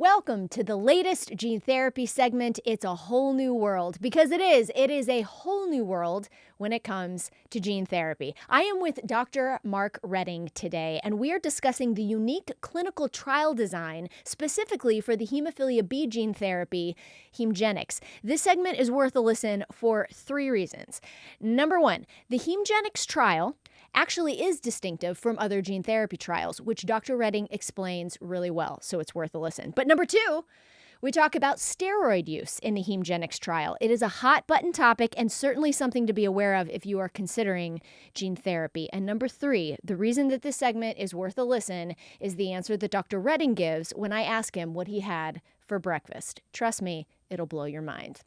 Welcome to the latest gene therapy segment. It's a whole new world because it is. It is a whole new world when it comes to gene therapy. I am with Dr. Mark Redding today, and we are discussing the unique clinical trial design specifically for the hemophilia B gene therapy, HemGenix. This segment is worth a listen for 3 reasons. Number 1, the HemGenix trial actually is distinctive from other gene therapy trials, which Dr. Redding explains really well, so it's worth a listen. But number 2, we talk about steroid use in the HemGenix trial. It is a hot button topic and certainly something to be aware of if you are considering gene therapy. And number 3, the reason that this segment is worth a listen is the answer that Dr. Redding gives when I ask him what he had for breakfast. Trust me, it'll blow your mind.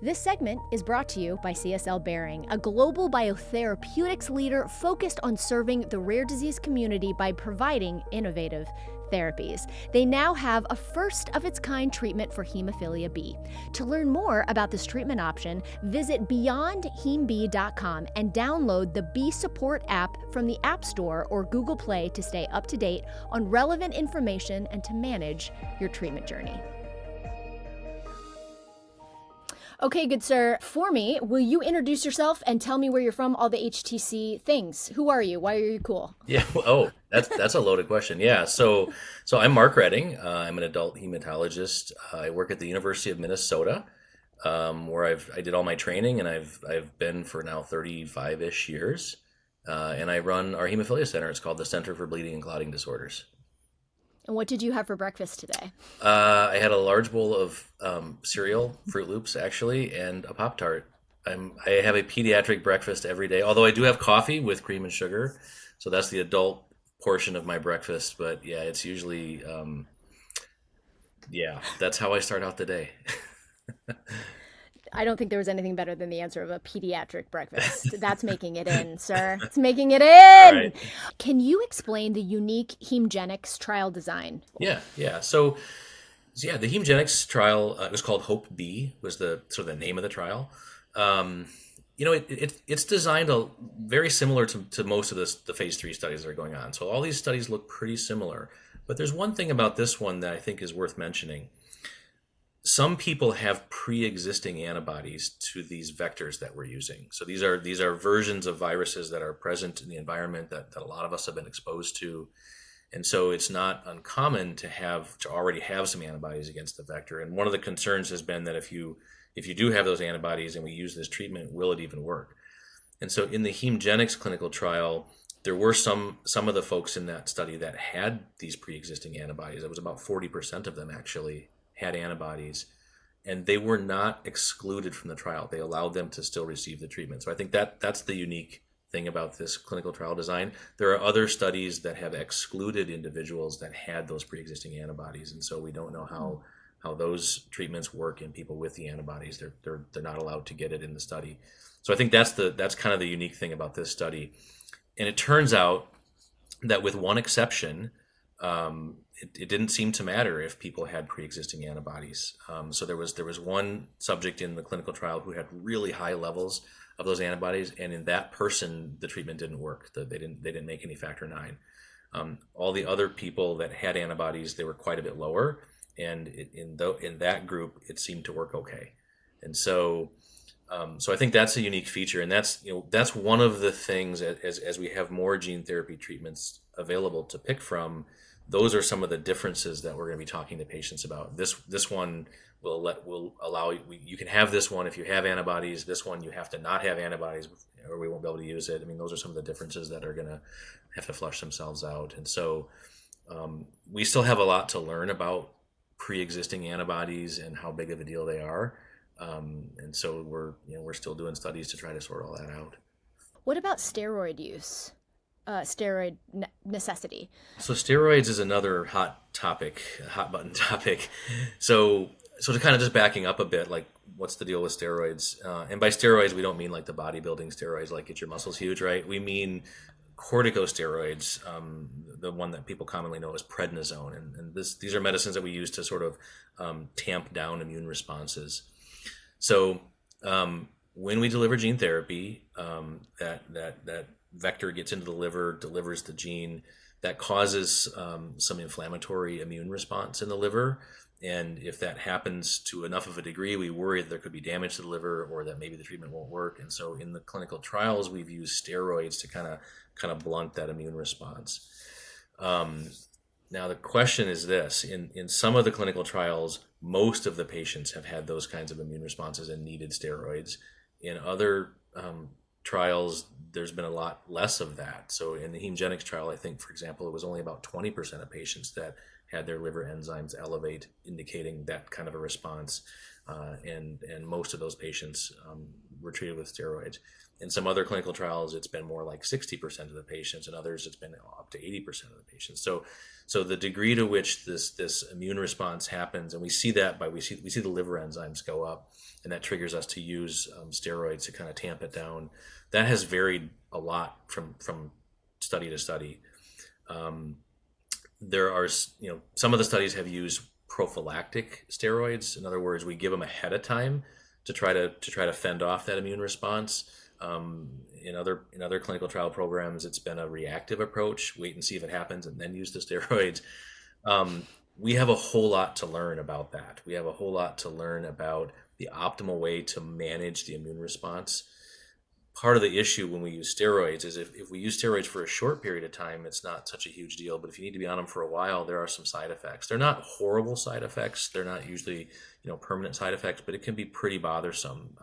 This segment is brought to you by CSL Behring, a global biotherapeutics leader focused on serving the rare disease community by providing innovative therapies. They now have a first-of-its-kind treatment for hemophilia B. To learn more about this treatment option, visit beyondhemb.com and download the B Support app from the App Store or Google Play to stay up to date on relevant information and to manage your treatment journey. Okay, good sir. For me, will you introduce yourself and tell me where you're from, all the HTC things? Who are you? Why are you cool? Yeah. Oh, that's a loaded question. Yeah. So I'm Mark Redding. I'm an adult hematologist. I work at the University of Minnesota, where I did all my training, and I've been for now 35-ish years. And I run our hemophilia center. It's called the Center for Bleeding and Clotting Disorders. And what did you have for breakfast today? I had a large bowl of cereal, Fruit Loops actually, and a Pop-Tart. I have a pediatric breakfast every day, although I do have coffee with cream and sugar. So that's the adult portion of my breakfast. But yeah, it's usually, that's how I start out the day. I don't think there was anything better than the answer of a pediatric breakfast. That's making it in, sir. It's making it in. Right. Can you explain the unique HemGenix trial design? Yeah. So the HemGenix trial, it was called Hope B, was the sort of the name of the trial. It's designed very similar to most of the phase 3 studies that are going on. So all these studies look pretty similar. But there's one thing about this one that I think is worth mentioning. Some people have pre-existing antibodies to these vectors that we're using. So these are versions of viruses that are present in the environment that a lot of us have been exposed to. And so it's not uncommon to already have some antibodies against the vector. And one of the concerns has been that if you do have those antibodies and we use this treatment, will it even work? And so in the HemGenix clinical trial, there were some of the folks in that study that had these pre-existing antibodies. It was about 40% of them actually had antibodies, and they were not excluded from the trial. They allowed them to still receive the treatment. So I think that's the unique thing about this clinical trial design. There are other studies that have excluded individuals that had those pre-existing antibodies, and so we don't know how those treatments work in people with the antibodies. They're not allowed to get it in the study. So I think that's kind of the unique thing about this study. And it turns out that with one exception, it didn't seem to matter if people had pre-existing antibodies. So there was one subject in the clinical trial who had really high levels of those antibodies, and in that person, the treatment didn't work. They didn't make any factor IX. All the other people that had antibodies, they were quite a bit lower, and in that group, it seemed to work okay. And so I think that's a unique feature, and that's one of the things as we have more gene therapy treatments available to pick from. Those are some of the differences that we're going to be talking to patients about. This one will allow you can have this one if you have antibodies. This one you have to not have antibodies, or we won't be able to use it. I mean, those are some of the differences that are going to have to flush themselves out. And so we still have a lot to learn about pre-existing antibodies and how big of a deal they are. And so we're still doing studies to try to sort all that out. What about steroid use? Steroid necessity. So steroids is another hot button topic. So to kind of just backing up a bit, like what's the deal with steroids? And by steroids, we don't mean like the bodybuilding steroids, like get your muscles huge, right? We mean corticosteroids, the one that people commonly know as prednisone. And these are medicines that we use to sort of tamp down immune responses. So when we deliver gene therapy, that vector gets into the liver, delivers the gene. that causes some inflammatory immune response in the liver. And if that happens to enough of a degree, we worry that there could be damage to the liver or that maybe the treatment won't work. And so in the clinical trials, we've used steroids to kind of blunt that immune response. Now the question is this: in some of the clinical trials, most of the patients have had those kinds of immune responses and needed steroids. In other trials, there's been a lot less of that. So in the hemogenics trial, I think, for example, it was only about 20% of patients that had their liver enzymes elevate, indicating that kind of a response. And most of those patients were treated with steroids. In some other clinical trials, it's been more like 60% of the patients, and others it's been up to 80% of the patients. So the degree to which this immune response happens, and we see that we see the liver enzymes go up, and that triggers us to use steroids to kind of tamp it down. That has varied a lot from study to study. There are, some of the studies have used prophylactic steroids. In other words, we give them ahead of time to try to fend off that immune response. In other clinical trial programs, it's been a reactive approach: wait and see if it happens, and then use the steroids. We have a whole lot to learn about that. We have a whole lot to learn about the optimal way to manage the immune response. Part of the issue when we use steroids is if we use steroids for a short period of time, it's not such a huge deal. But if you need to be on them for a while, there are some side effects. They're not horrible side effects. They're not usually permanent side effects, but it can be pretty bothersome.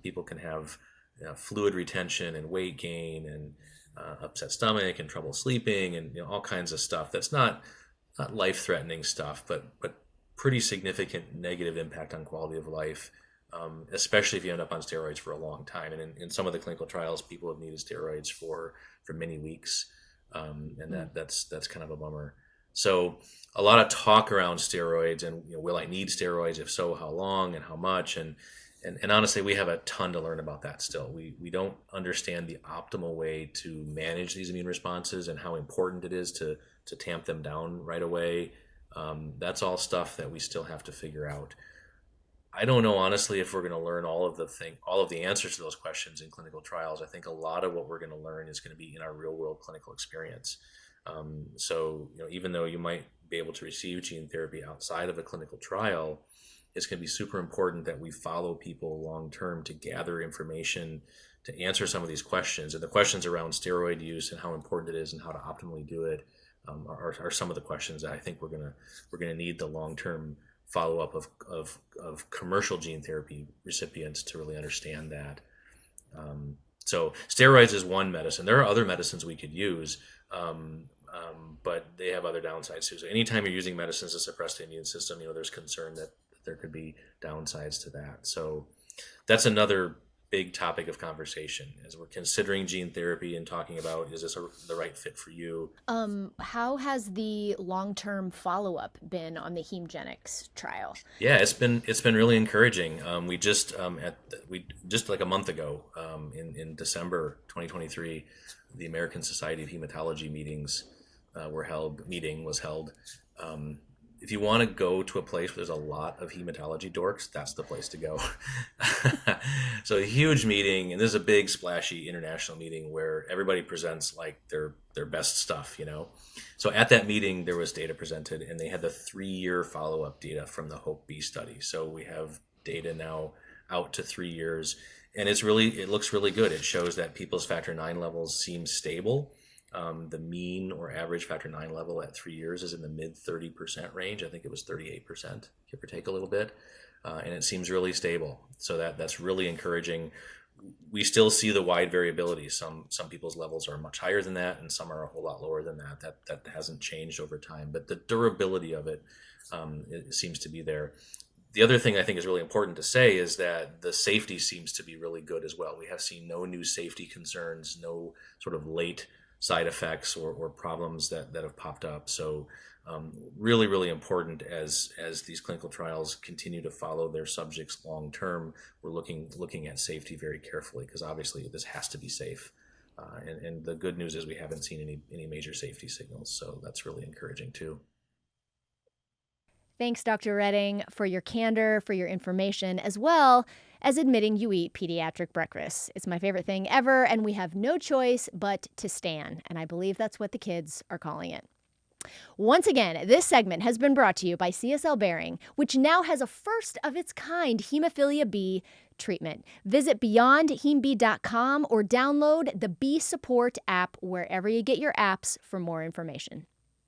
People can have fluid retention and weight gain and upset stomach and trouble sleeping and all kinds of stuff. That's not life-threatening stuff, but pretty significant negative impact on quality of life. Especially if you end up on steroids for a long time. And in some of the clinical trials, people have needed steroids for many weeks. And that's kind of a bummer. So a lot of talk around steroids and, will I need steroids? If so, how long and how much? And honestly, we have a ton to learn about that still. We don't understand the optimal way to manage these immune responses and how important it is to tamp them down right away. That's all stuff that we still have to figure out. I don't know, honestly, if we're going to learn all of the answers to those questions in clinical trials. I think a lot of what we're going to learn is going to be in our real world clinical experience. So, even though you might be able to receive gene therapy outside of a clinical trial, it's going to be super important that we follow people long term to gather information to answer some of these questions. And the questions around steroid use and how important it is and how to optimally do it are some of the questions that I think we're going to need the long term follow-up of commercial gene therapy recipients to really understand that. So steroids is one medicine. There are other medicines we could use, but they have other downsides too. So anytime you're using medicines to suppress the immune system, there's concern that there could be downsides to that. So that's another big topic of conversation as we're considering gene therapy and talking about, is this the right fit for you? How has the long-term follow-up been on the hemogenics trial? Yeah, it's been really encouraging. We just like a month ago, in December 2023, the American Society of Hematology meetings was held. If you want to go to a place where there's a lot of hematology dorks, that's the place to go. So a huge meeting, and this is a big splashy international meeting where everybody presents like their best stuff, So at that meeting, there was data presented, and they had the 3-year follow-up data from the HOPE-B study. So we have data now out to 3 years, and it looks really good. It shows that people's factor IX levels seem stable. The mean or average factor IX level at 3 years is in the mid 30% range. I think it was 38%, give or take a little bit. And it seems really stable. So that's really encouraging. We still see the wide variability. Some people's levels are much higher than that, and some are a whole lot lower than that. That hasn't changed over time. But the durability of it seems to be there. The other thing I think is really important to say is that the safety seems to be really good as well. We have seen no new safety concerns, no sort of late side effects or problems that have popped up. So really, really important as these clinical trials continue to follow their subjects long term. We're looking at safety very carefully, because obviously this has to be safe. And the good news is we haven't seen any major safety signals. So that's really encouraging too. Thanks, Dr. Redding, for your candor, for your information, as well as admitting you eat pediatric breakfast. It's my favorite thing ever, and we have no choice but to stan. And I believe that's what the kids are calling it. Once again, this segment has been brought to you by CSL Behring, which now has a first of its kind hemophilia B treatment. Visit beyondhemb.com or download the B Support app wherever you get your apps for more information.